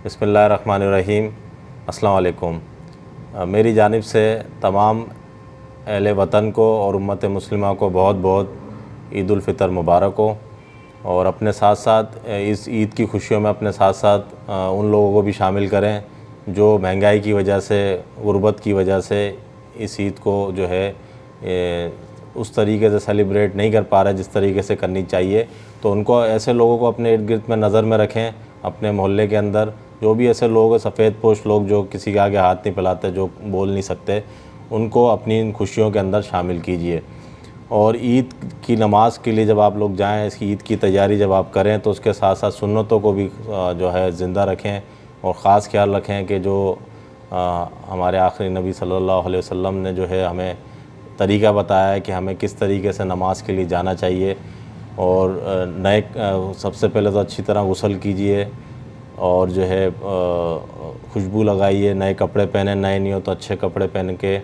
बिस्मिल्लाहिर्रहमानिर्रहीम। अस्सलाम वालेकुम। मेरी जानिब से तमाम अहले वतन को और उम्मत मुस्लिमा को बहुत बहुत ईद उल फ़ितर मुबारक हो। और अपने साथ साथ इस ईद की खुशियों में अपने साथ साथ उन लोगों को भी शामिल करें जो महंगाई की वजह से, गुर्बत की वजह से इस ईद को जो है उस तरीके से सेलिब्रेट नहीं कर पा रहे जिस तरीके से करनी चाहिए। तो उनको, ऐसे लोगों को अपने इर्द गिर्द में नज़र में रखें। अपने मोहल्ले के अंदर जो भी ऐसे लोग हैं, सफ़ेद पोश लोग जो किसी के आगे हाथ नहीं फैलाते, जो बोल नहीं सकते, उनको अपनी इन खुशियों के अंदर शामिल कीजिए। और ईद की नमाज़ के लिए जब आप लोग जाएँ, इस ईद की तैयारी जब आप करें तो उसके साथ साथ सुन्नतों को भी जो है ज़िंदा रखें और ख़ास ख्याल रखें कि जो हमारे आखिरी नबी सल्लल्लाहु अलैहि वसल्लम ने जो है हमें तरीक़ा बताया है कि हमें किस तरीके से नमाज़ के लिए जाना चाहिए। और सबसे पहले तो अच्छी तरह गुस्ल कीजिए और जो है खुशबू लगाइए, नए कपड़े पहने, नए नहीं हो तो अच्छे कपड़े पहन के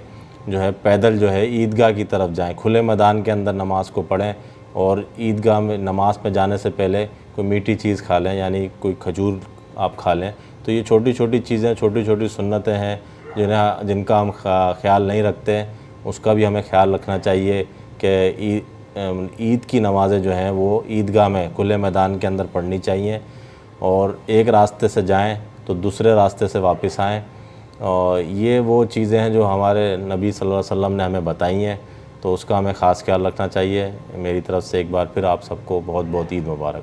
जो है पैदल जो है ईदगाह की तरफ जाएं। खुले मैदान के अंदर नमाज़ को पढ़ें और ईदगाह में नमाज़ में जाने से पहले कोई मीठी चीज़ खा लें, यानी कोई खजूर आप खा लें। तो ये छोटी छोटी चीज़ें, छोटी छोटी सुन्नतें हैं जिनका हम ख्याल नहीं रखते, उसका भी हमें ख्याल रखना चाहिए कि ईद की नमाज़ें जो हैं वो ईदगाह में खुले मैदान के अंदर पढ़नी चाहिए। और एक रास्ते से जाएं तो दूसरे रास्ते से वापस आएं। और ये वो चीज़ें हैं जो हमारे नबी सल्लल्लाहु अलैहि वसल्लम ने हमें बताई हैं, तो उसका हमें ख़ास ख्याल रखना चाहिए। मेरी तरफ़ से एक बार फिर आप सबको बहुत बहुत ईद मुबारक।